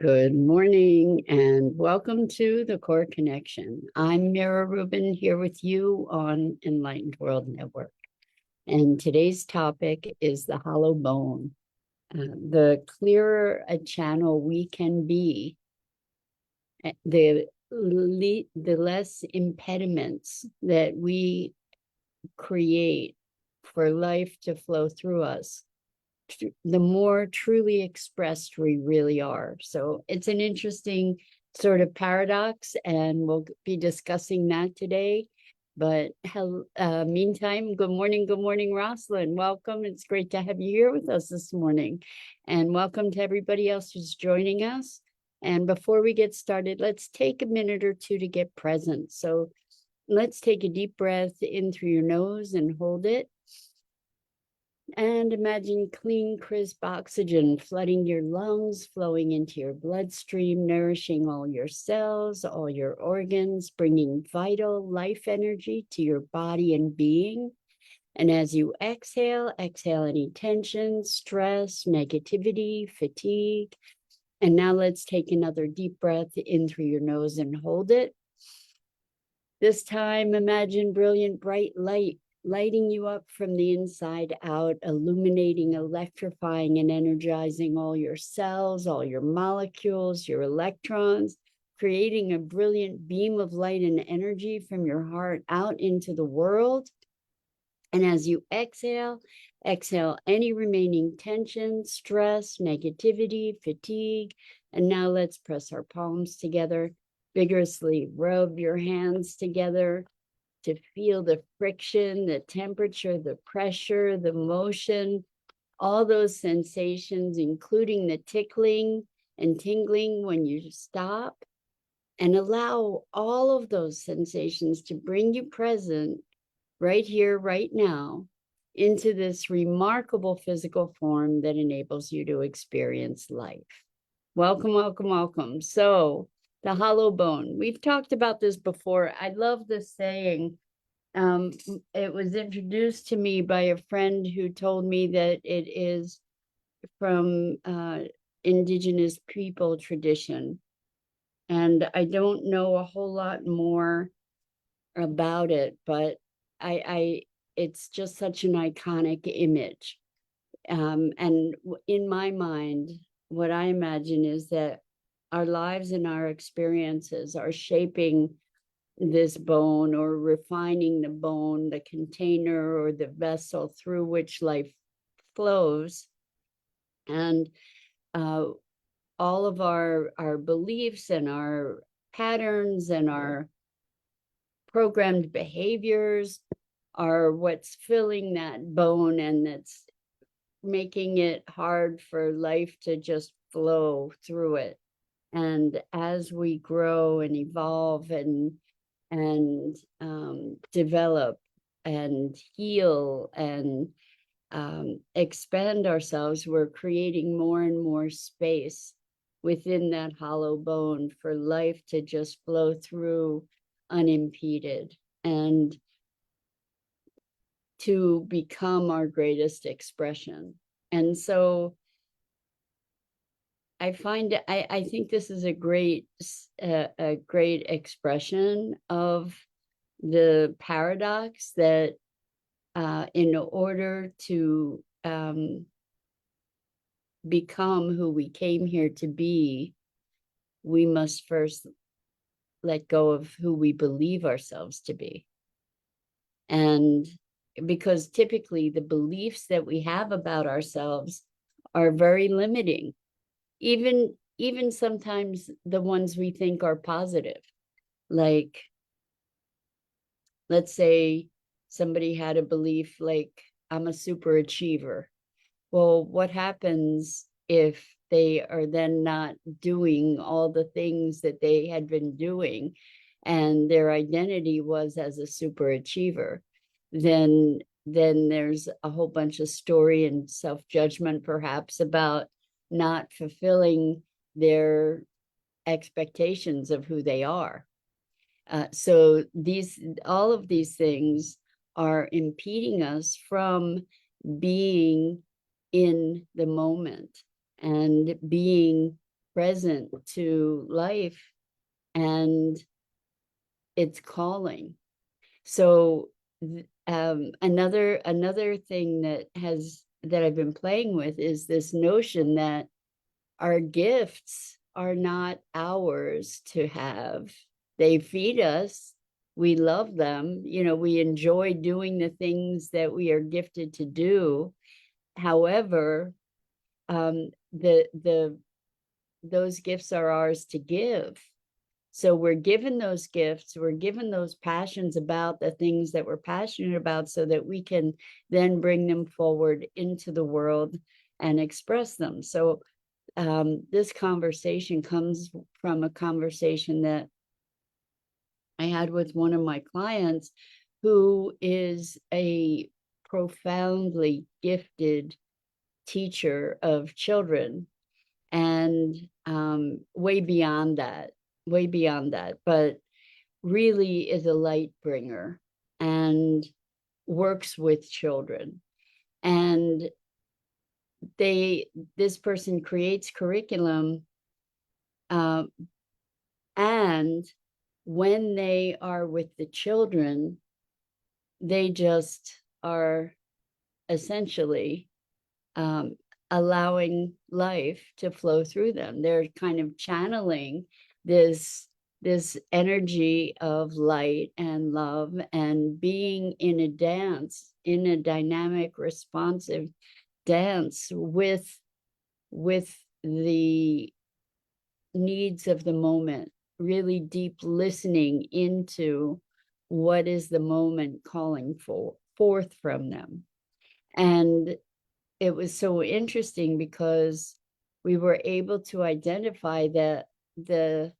Good morning and welcome to the Core Connection. I'm Mira Rubin here with you on Enlightened World Network. And today's topic is the hollow bone. The clearer a channel we can be, the less impediments that we create for life to flow through us, the more truly expressed we really are. So it's an interesting sort of paradox, and we'll be discussing that today. But meantime, good morning, Rosalind. Welcome. It's great to have you here with us this morning. And welcome to everybody else who's joining us. And before we get started, let's take a minute or two to get present. So let's take a deep breath in through your nose and hold it. And imagine clean, crisp oxygen flooding your lungs, flowing into your bloodstream, nourishing all your cells, all your organs, bringing vital life energy to your body and being. And as you exhale any tension, stress, negativity, fatigue. And now let's take another deep breath in through your nose and hold it. This time, imagine brilliant, bright light lighting you up from the inside out, illuminating, electrifying, and energizing all your cells, all your molecules, your electrons, creating a brilliant beam of light and energy from your heart out into the world. And as you exhale any remaining tension, stress, negativity, fatigue. And now let's press our palms together, vigorously rub your hands together, to feel the friction, the temperature, the pressure, the motion, all those sensations, including the tickling and tingling when you stop, and allow all of those sensations to bring you present right here, right now, into this remarkable physical form that enables you to experience life. Welcome, welcome, welcome. So, the hollow bone. We've talked about this before. I love this saying. It was introduced to me by a friend who told me that it is from indigenous people tradition. And I don't know a whole lot more about it, but it's just such an iconic image. And in my mind, what I imagine is that our lives and our experiences are shaping this bone, or refining the bone, the container or the vessel through which life flows. And all of our beliefs and our patterns and our programmed behaviors are what's filling that bone, and that's making it hard for life to just flow through it. And as we grow and evolve and develop and heal and expand ourselves, we're creating more and more space within that hollow bone for life to just flow through unimpeded and to become our greatest expression. And so I think this is a great expression of the paradox that in order to become who we came here to be, we must first let go of who we believe ourselves to be. And because typically the beliefs that we have about ourselves are very limiting, even sometimes the ones we think are positive. Like, let's say somebody had a belief like, I'm a super achiever. Well, what happens if they are then not doing all the things that they had been doing, and their identity was as a super achiever? Then there's a whole bunch of story and self-judgment, perhaps, about not fulfilling their expectations of who they are. So all of these things are impeding us from being in the moment and being present to life and its calling. So another thing that I've been playing with is this notion that our gifts are not ours to have. They feed us. We love them. We enjoy doing the things that we are gifted to do. However, the those gifts are ours to give. So we're given those gifts, we're given those passions about the things that we're passionate about so that we can then bring them forward into the world and express them. So this conversation comes from a conversation that I had with one of my clients who is a profoundly gifted teacher of children and way beyond that, but really is a light bringer and works with children. And this person creates curriculum, and when they are with the children, they just are essentially allowing life to flow through them. They're kind of channeling this energy of light and love and being in a dance, in a dynamic, responsive dance with the needs of the moment, really deep listening into what is the moment calling forth from them. And it was so interesting because we were able to identify that the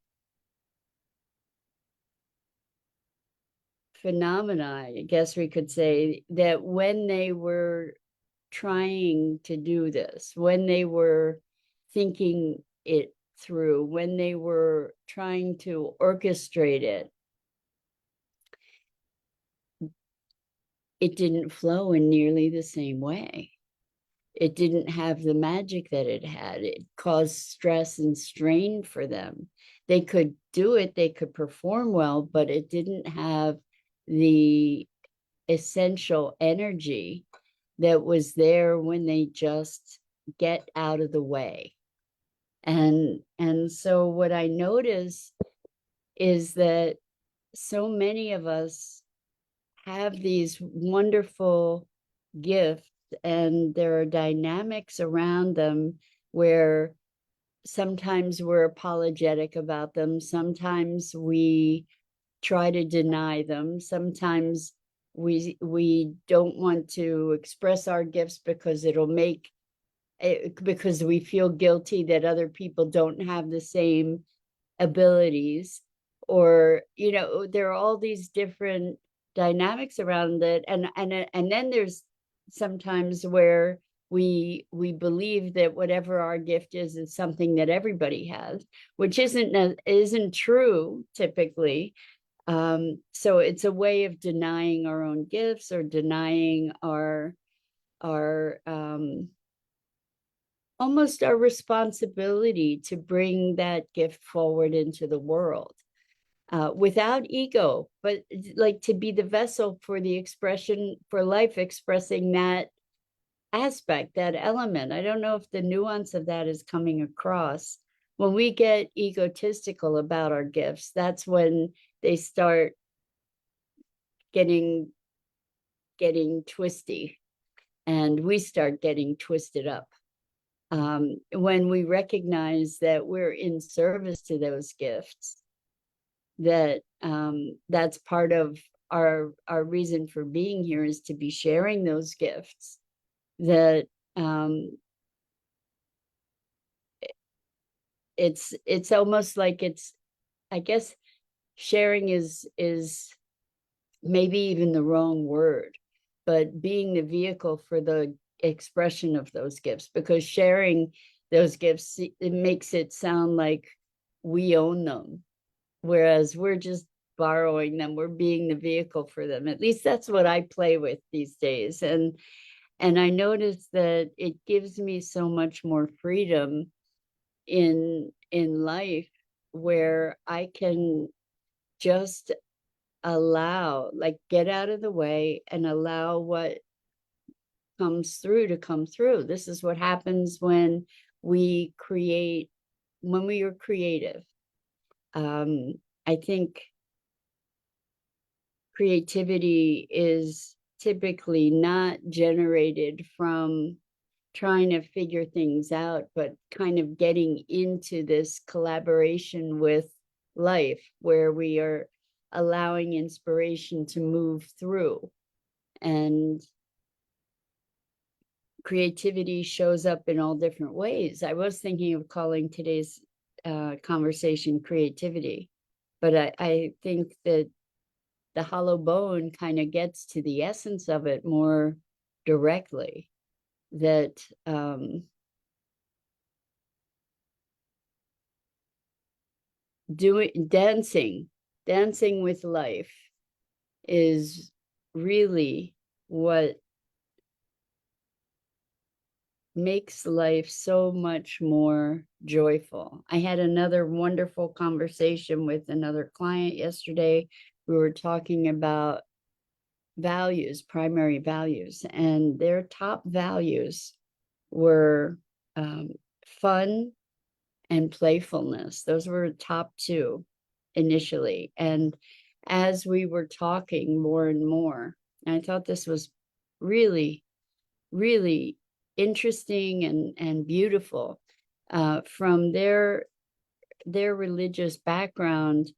phenomena, I guess we could say, that when they were trying to do this, when they were thinking it through, when they were trying to orchestrate it, it didn't flow in nearly the same way. It didn't have the magic that it had. It caused stress and strain for them. They could do it, they could perform well, but it didn't have the essential energy that was there when they just get out of the way. And so what I notice is that so many of us have these wonderful gifts, and there are dynamics around them where sometimes we're apologetic about them, sometimes we try to deny them, sometimes we don't want to express our gifts because it'll make it, because we feel guilty that other people don't have the same abilities, or there are all these different dynamics around it. And then there's sometimes where we believe that whatever our gift is something that everybody has, which isn't true typically. So it's a way of denying our own gifts or denying our almost our responsibility to bring that gift forward into the world, without ego, but like to be the vessel for the expression, for life expressing that aspect, that element. I don't know if the nuance of that is coming across. When we get egotistical about our gifts, that's when they start getting twisty, and we start getting twisted up. When we recognize that we're in service to those gifts, that that's part of our reason for being here, is to be sharing those gifts, that it's almost like it's, I guess sharing is maybe even the wrong word, but being the vehicle for the expression of those gifts, because sharing those gifts, it makes it sound like we own them, whereas we're just borrowing them, we're being the vehicle for them. At least that's what I play with these days. And I notice that it gives me so much more freedom in in life where I can just allow, like, get out of the way and allow what comes through to come through. This is what happens when we create, when we are creative. I think creativity is typically not generated from trying to figure things out, but kind of getting into this collaboration with life where we are allowing inspiration to move through. And creativity shows up in all different ways. I was thinking of calling today's conversation creativity, but I think that the hollow bone kind of gets to the essence of it more directly, that dancing with life is really what makes life so much more joyful. I had another wonderful conversation with another client yesterday. We were talking about values, primary values, and their top values were fun and playfulness. Those were top two initially. And as we were talking more and more, I thought this was really, really interesting and beautiful. From their religious background,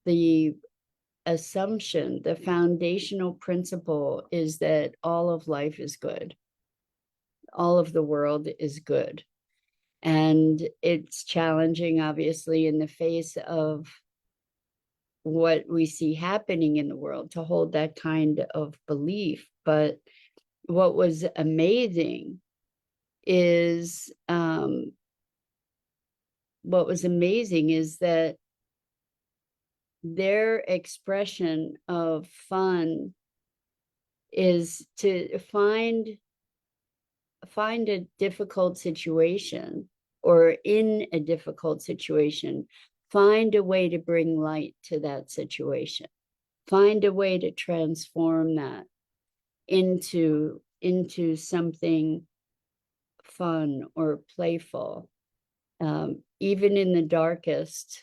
the assumption, the foundational principle is that all of life is good. All of the world is good. And it's challenging, obviously, in the face of what we see happening in the world to hold that kind of belief. But what was amazing is that their expression of fun is to find a difficult situation, or in a difficult situation, find a way to bring light to that situation, find a way to transform that into something fun or playful, even in the darkest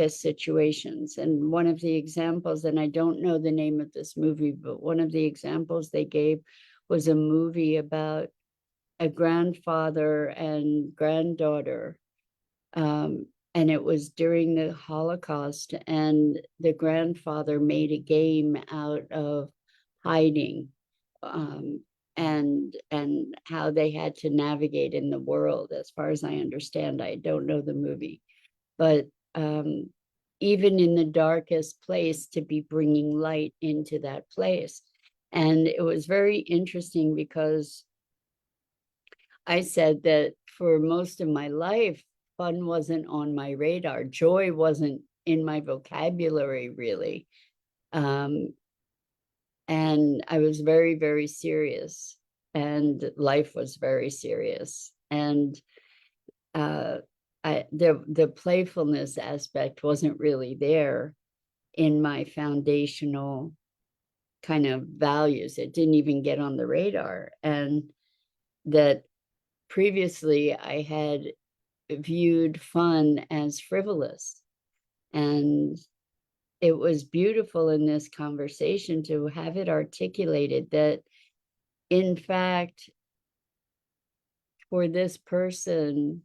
situations. And one of the examples, and I don't know the name of this movie, but one of the examples they gave was a movie about a grandfather and granddaughter. And it was during the Holocaust, and the grandfather made a game out of hiding, and how they had to navigate in the world. As far as I understand, I don't know the movie, but even in the darkest place, to be bringing light into that place. And it was very interesting because I said that for most of my life, fun wasn't on my radar. Joy wasn't in my vocabulary, really. And I was very, very serious, and life was very serious. And the playfulness aspect wasn't really there in my foundational kind of values. It didn't even get on the radar. And that previously I had viewed fun as frivolous. And it was beautiful in this conversation to have it articulated that, in fact, for this person,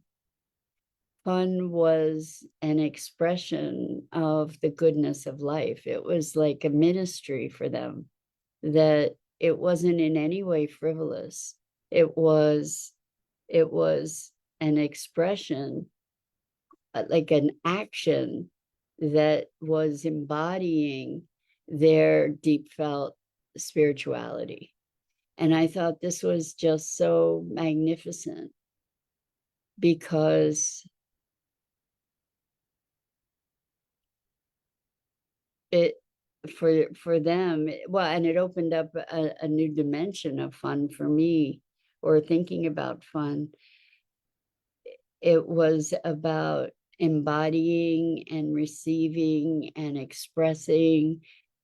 fun was an expression of the goodness of life. It was like a ministry for them, that it wasn't in any way frivolous. It was an expression, like an action that was embodying their deep felt spirituality. And I thought this was just so magnificent, because it, for them, well, and it opened up a new dimension of fun for me, or thinking about fun. It was about embodying and receiving and expressing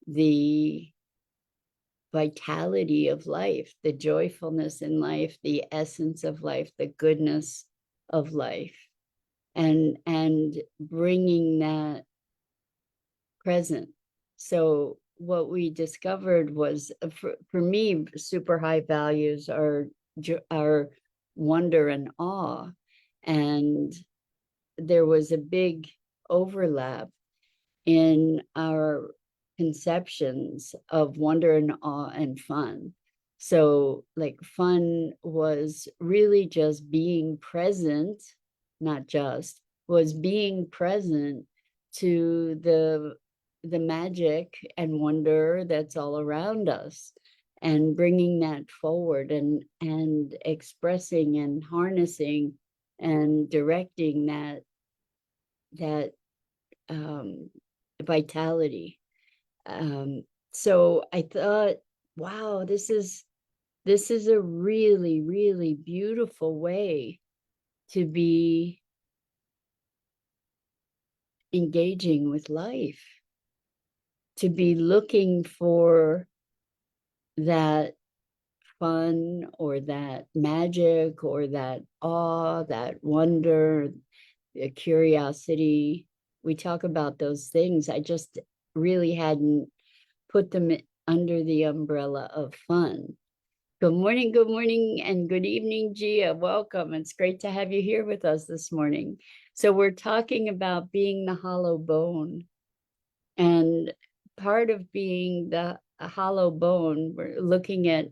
the vitality of life, the joyfulness in life, the essence of life, the goodness of life, and bringing that present. So what we discovered was, for me, super high values are wonder and awe, and there was a big overlap in our conceptions of wonder and awe and fun. So, like, fun was really just being present, not just, was being present to the magic and wonder that's all around us, and bringing that forward, and expressing and harnessing and directing that um, vitality. Um, so I thought, wow, this is a really, really beautiful way to be engaging with life, to be looking for that fun or that magic or that awe, that wonder, the curiosity. We talk about those things. I just really hadn't put them under the umbrella of fun. Good morning, and good evening, Gia. Welcome. It's great to have you here with us this morning. So we're talking about being the hollow bone, and part of being the hollow bone, we're looking at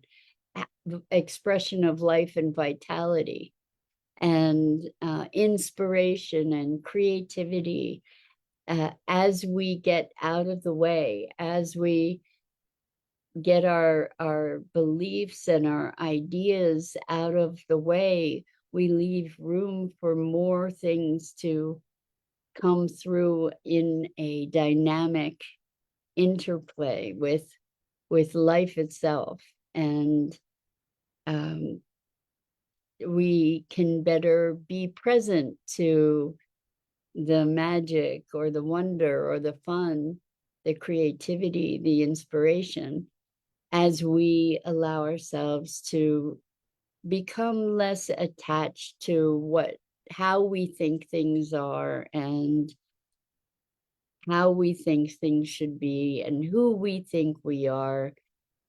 the expression of life and vitality, and inspiration and creativity, as we get out of the way, as we get our beliefs and our ideas out of the way, we leave room for more things to come through in a dynamic interplay with life itself. And we can better be present to the magic or the wonder or the fun, the creativity, the inspiration, as we allow ourselves to become less attached to how we think things are, and how we think things should be, and who we think we are,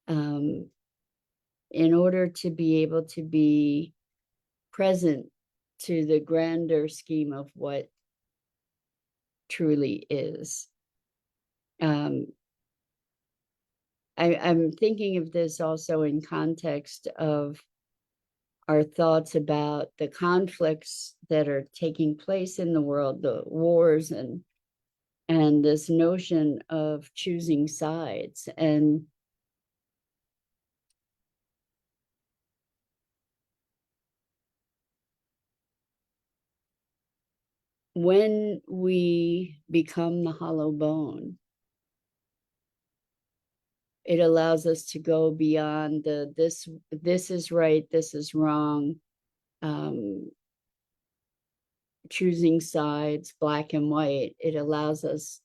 um, in order to be able to be present to the grander scheme of what truly is. Um, I'm thinking of this also in context of our thoughts about the conflicts that are taking place in the world, the wars, and this notion of choosing sides. And when we become the hollow bone, it allows us to go beyond this is right, this is wrong, um, choosing sides, black and white. It allows us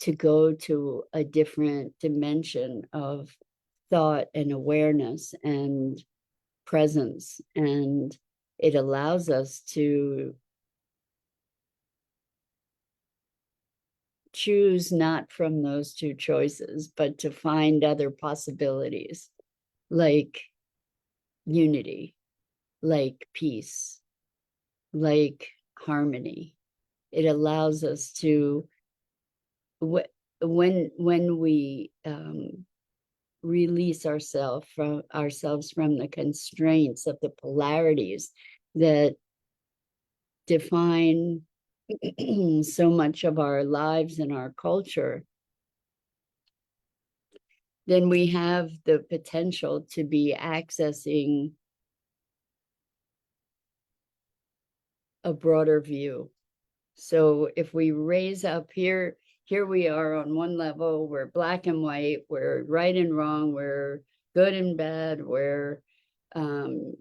to go to a different dimension of thought and awareness and presence. And it allows us to choose not from those two choices, but to find other possibilities, like unity, like peace, like harmony. It allows us to, when we release ourselves from the constraints of the polarities that define so much of our lives and our culture, then we have the potential to be accessing a broader view. So if we raise up here we are on one level, we're black and white, we're right and wrong, we're good and bad, we're um,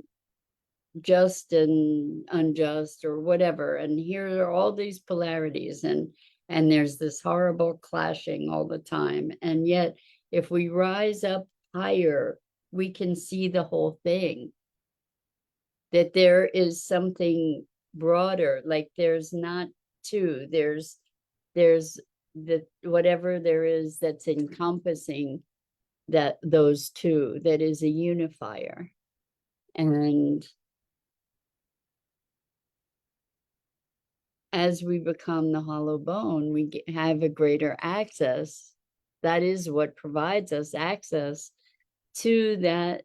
just and unjust or whatever. And here are all these polarities, and there's this horrible clashing all the time. And yet, if we rise up higher, we can see the whole thing, that there is something broader, like there's not two, there's the whatever there is that's encompassing that those two, that is a unifier. And as we become the hollow bone, we have a greater access. That is what provides us access to that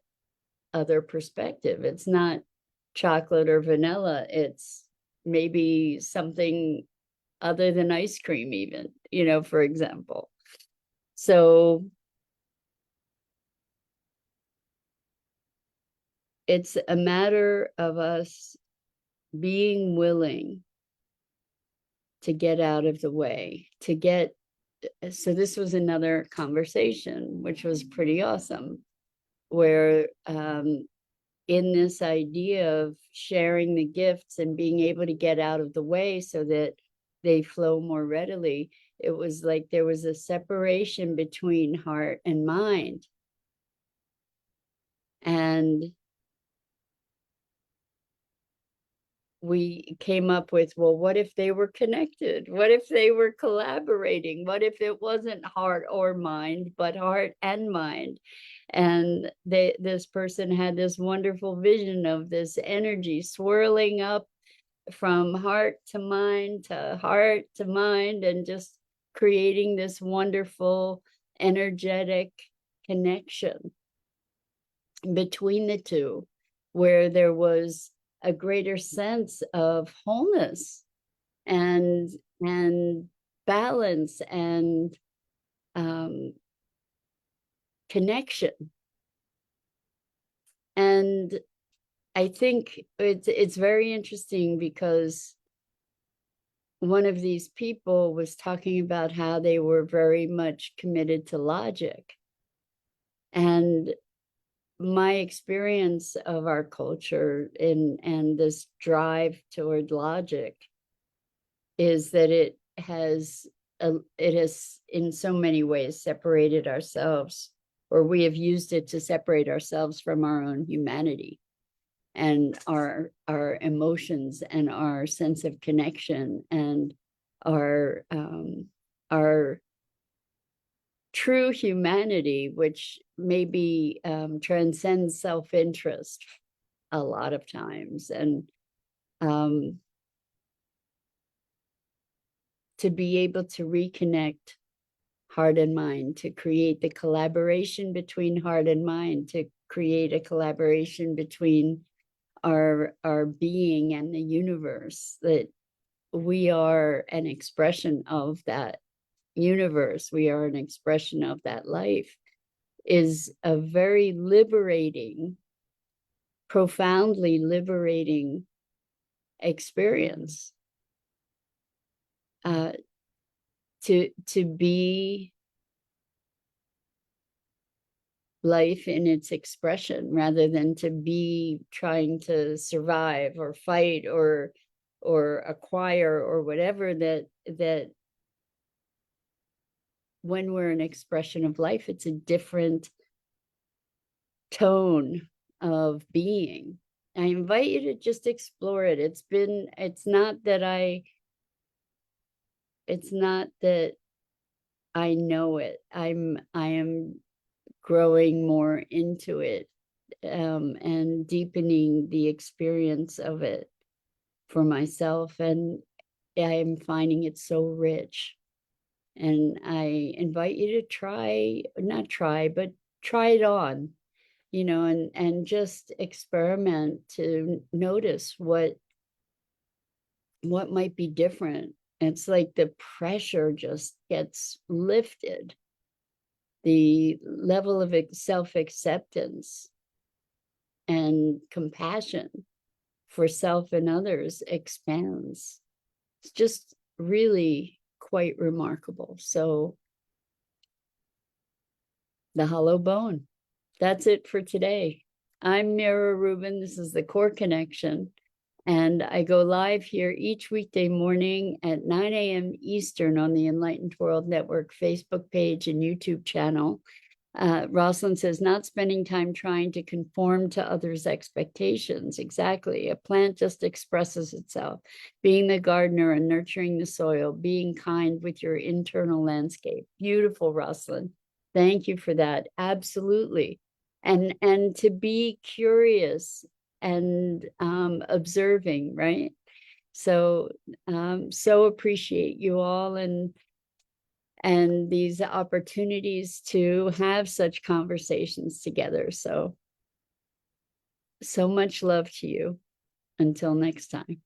other perspective. It's not chocolate or vanilla, it's maybe something other than ice cream, even, for example. So it's a matter of us being willing to get out of the way, to get. So this was another conversation, which was pretty awesome, where in this idea of sharing the gifts and being able to get out of the way so that they flow more readily, it was like there was a separation between heart and mind. And we came up with, well, what if they were connected? What if they were collaborating? What if it wasn't heart or mind, but heart and mind? And this person had this wonderful vision of this energy swirling up from heart to mind to heart to mind, and just creating this wonderful energetic connection between the two, where there was a greater sense of wholeness and balance and connection. And I think it's very interesting, because one of these people was talking about how they were very much committed to logic. And my experience of our culture and this drive toward logic is that it has in so many ways separated ourselves, or we have used it to separate ourselves from our own humanity and our emotions and our sense of connection and our true humanity, which maybe transcends self-interest a lot of times. And to be able to reconnect heart and mind, to create the collaboration between heart and mind, to create a collaboration between our being and the universe, that we are an expression of that universe, we are an expression of that life, is a very liberating, profoundly liberating experience. To be life in its expression, rather than to be trying to survive or fight or acquire or whatever, that when we're an expression of life, it's a different tone of being. I invite you to just explore it. It's not that I know it. I am growing more into it, and deepening the experience of it for myself. And I'm finding it so rich. And I invite you to not try, but try it on, and just experiment to notice what might be different. It's like the pressure just gets lifted. The level of self-acceptance and compassion for self and others expands. It's just really quite remarkable. So the hollow bone, that's it for today. I'm Mira Rubin. This is the Core Connection. And I go live here each weekday morning at 9 a.m. Eastern on the Enlightened World Network Facebook page and YouTube channel. Rosalind says, not spending time trying to conform to others' expectations. Exactly. A plant just expresses itself, being the gardener and nurturing the soil, being kind with your internal landscape. Beautiful, Rosalind. Thank you for that. Absolutely. And to be curious and observing, right? So so appreciate you all and these opportunities to have such conversations together. So much love to you. Until next time.